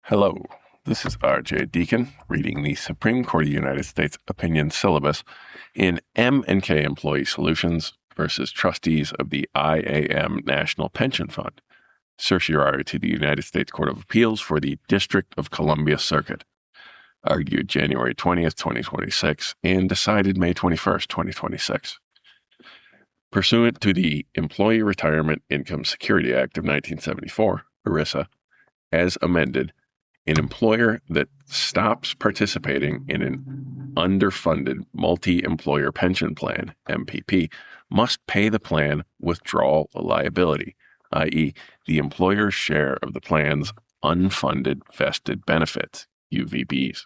Hello, this is R.J. Deacon reading the Supreme Court of the United States opinion syllabus in M&K Employee Solutions versus Trustees of the IAM National Pension Fund, certiorari to the United States Court of Appeals for the District of Columbia Circuit, argued January 20th, 2026, and decided May 21st, 2026. Pursuant to the Employee Retirement Income Security Act of 1974, ERISA, as amended, an employer that stops participating in an underfunded multi-employer pension plan, MPP, must pay the plan withdrawal liability, i.e., the employer's share of the plan's unfunded vested benefits, UVBs.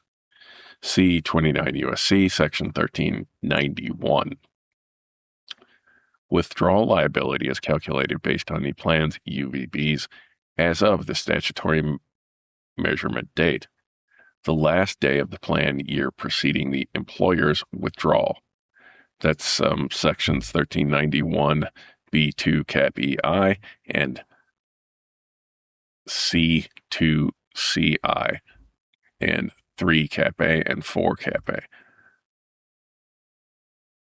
See 29 U.S.C. Section 1391. Withdrawal liability is calculated based on the plan's UVBs as of the statutory measurement date, the last day of the plan year preceding the employer's withdrawal. That's sections 1391 B2 Cap EI and C2CI and 3 Cap A and 4 Cap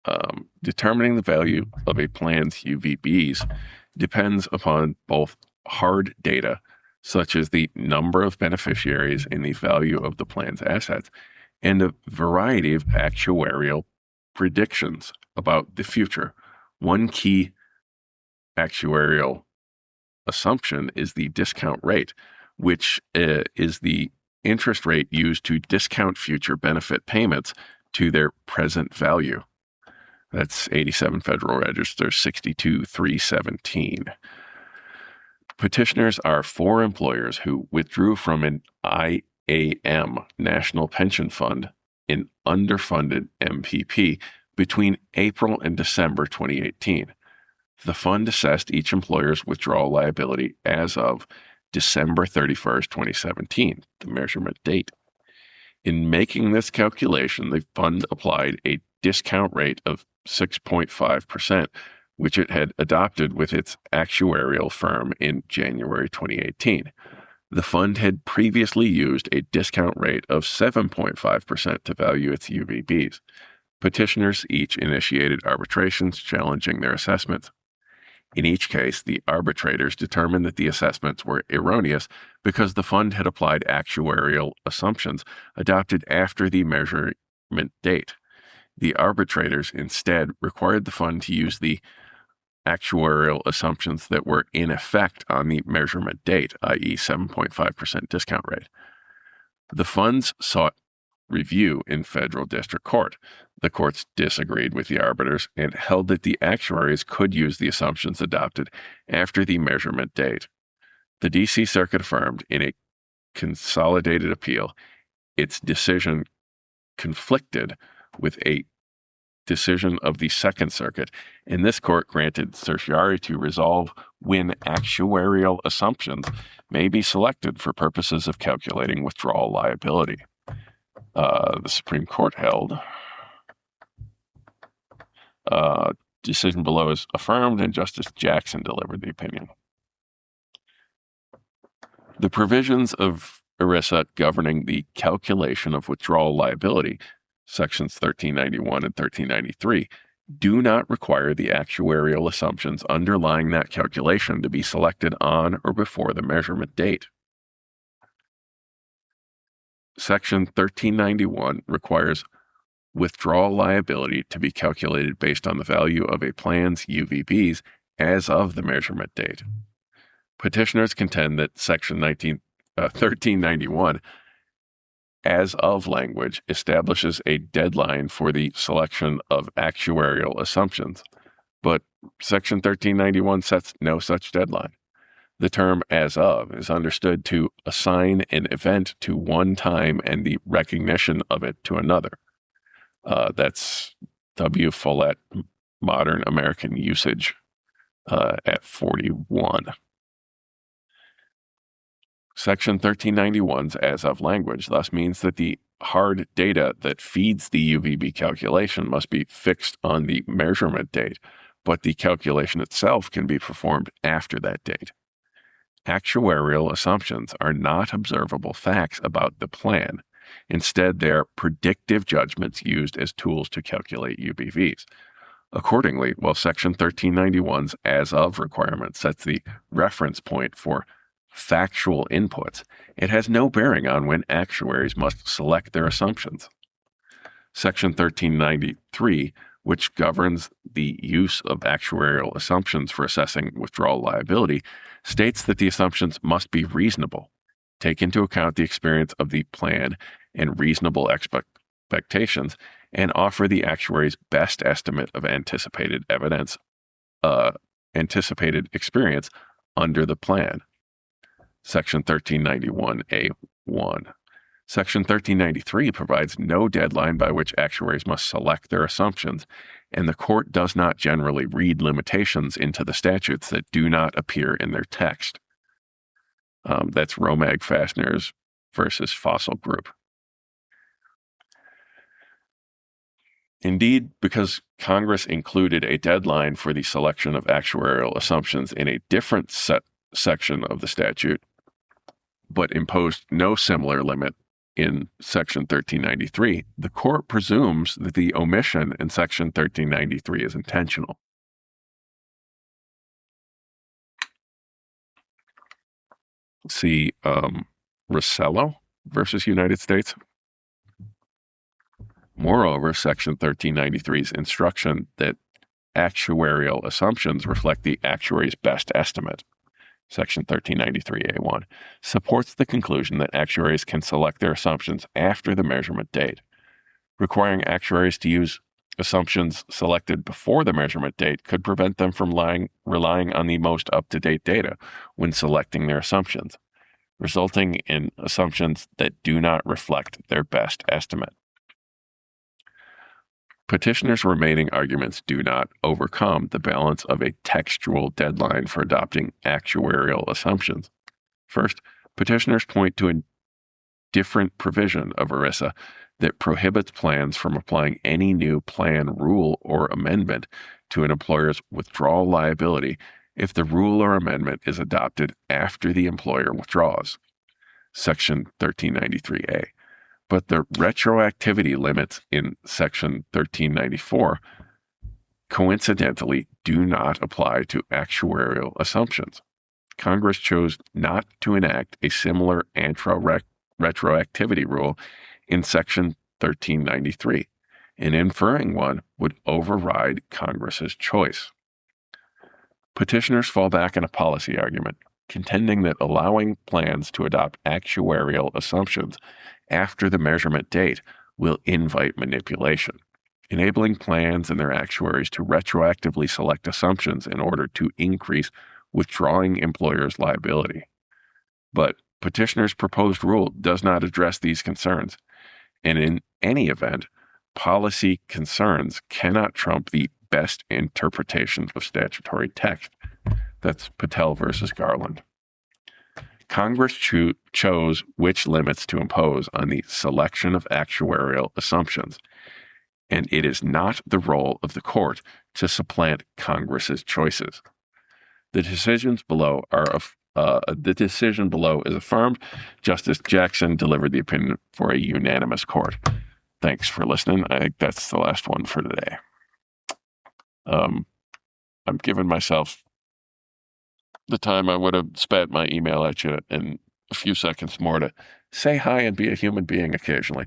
A. Determining the value of a plan's UVBs depends upon both hard data, such as the number of beneficiaries and the value of the plan's assets, and a variety of actuarial predictions about the future. One key actuarial assumption is the discount rate, which is the interest rate used to discount future benefit payments to their present value. That's 87 Federal Register 62317. Petitioners are four employers who withdrew from an IAM National Pension Fund, an underfunded MPP, between April and December 2018. The fund assessed each employer's withdrawal liability as of December 31st, 2017, the measurement date. In making this calculation, the fund applied a discount rate of 6.5%, which it had adopted with its actuarial firm in January 2018. The fund had previously used a discount rate of 7.5% to value its UVBs. Petitioners each initiated arbitrations challenging their assessments. In each case, the arbitrators determined that the assessments were erroneous because the fund had applied actuarial assumptions adopted after the measurement date. The arbitrators instead required the fund to use the actuarial assumptions that were in effect on the measurement date, i.e. 7.5% discount rate. The funds sought review in federal district court. The courts disagreed with the arbiters and held that the actuaries could use the assumptions adopted after the measurement date. The D.C. Circuit affirmed in a consolidated appeal its decision conflicted with a decision of the Second Circuit, and this court granted certiorari to resolve when actuarial assumptions may be selected for purposes of calculating withdrawal liability. The Supreme Court held decision below is affirmed, and Justice Jackson delivered the opinion. The provisions of ERISA governing the calculation of withdrawal liability, sections 1391 and 1393, do not require the actuarial assumptions underlying that calculation to be selected on or before the measurement date. Section 1391 requires withdrawal liability to be calculated based on the value of a plan's UVBs as of the measurement date. Petitioners contend that Section 1391 as of language establishes a deadline for the selection of actuarial assumptions, but Section 1391 sets no such deadline. The term as of is understood to assign an event to one time and the recognition of it to another. That's W. Follett, Modern American Usage, at 41. Section 1391's as of language thus means that the hard data that feeds the UVB calculation must be fixed on the measurement date, but the calculation itself can be performed after that date. Actuarial assumptions are not observable facts about the plan. Instead, they're predictive judgments used as tools to calculate UBVs. Accordingly, while Section 1391's as-of requirement sets the reference point for factual inputs, it has no bearing on when actuaries must select their assumptions. Section 1393, which governs the use of actuarial assumptions for assessing withdrawal liability, states that the assumptions must be reasonable, take into account the experience of the plan and reasonable expectations, and offer the actuary's best estimate of anticipated experience under the plan. Section 1391A1. Section 1393 provides no deadline by which actuaries must select their assumptions, and the court does not generally read limitations into the statutes that do not appear in their text. That's Romag Fasteners versus Fossil Group. Indeed, because Congress included a deadline for the selection of actuarial assumptions in a different section of the statute, but imposed no similar limit in Section 1393, the court presumes that the omission in Section 1393 is intentional. See Rossello versus United States. Moreover, Section 1393's instruction that actuarial assumptions reflect the actuary's best estimate, Section 1393A1, supports the conclusion that actuaries can select their assumptions after the measurement date. Requiring actuaries to use assumptions selected before the measurement date could prevent them from relying on the most up-to-date data when selecting their assumptions, resulting in assumptions that do not reflect their best estimate. Petitioners' remaining arguments do not overcome the balance of a textual deadline for adopting actuarial assumptions. First, petitioners point to a different provision of ERISA that prohibits plans from applying any new plan, rule, or amendment to an employer's withdrawal liability if the rule or amendment is adopted after the employer withdraws, Section 1393A. But the retroactivity limits in Section 1394 coincidentally do not apply to actuarial assumptions. Congress chose not to enact a similar retroactivity rule in Section 1393, and inferring one would override Congress's choice. Petitioners fall back on a policy argument, contending that allowing plans to adopt actuarial assumptions after the measurement date will invite manipulation, enabling plans and their actuaries to retroactively select assumptions in order to increase withdrawing employers' liability. But petitioners' proposed rule does not address these concerns, and in any event, policy concerns cannot trump the best interpretation of statutory text. That's Patel versus Garland. Congress chose which limits to impose on the selection of actuarial assumptions, and it is not the role of the court to supplant Congress's choices. The decision below is affirmed. Justice Jackson delivered the opinion for a unanimous court. Thanks for listening. I think that's the last one for today. I'm giving myself the time I would have spat my email at you in a few seconds more to say hi and be a human being occasionally.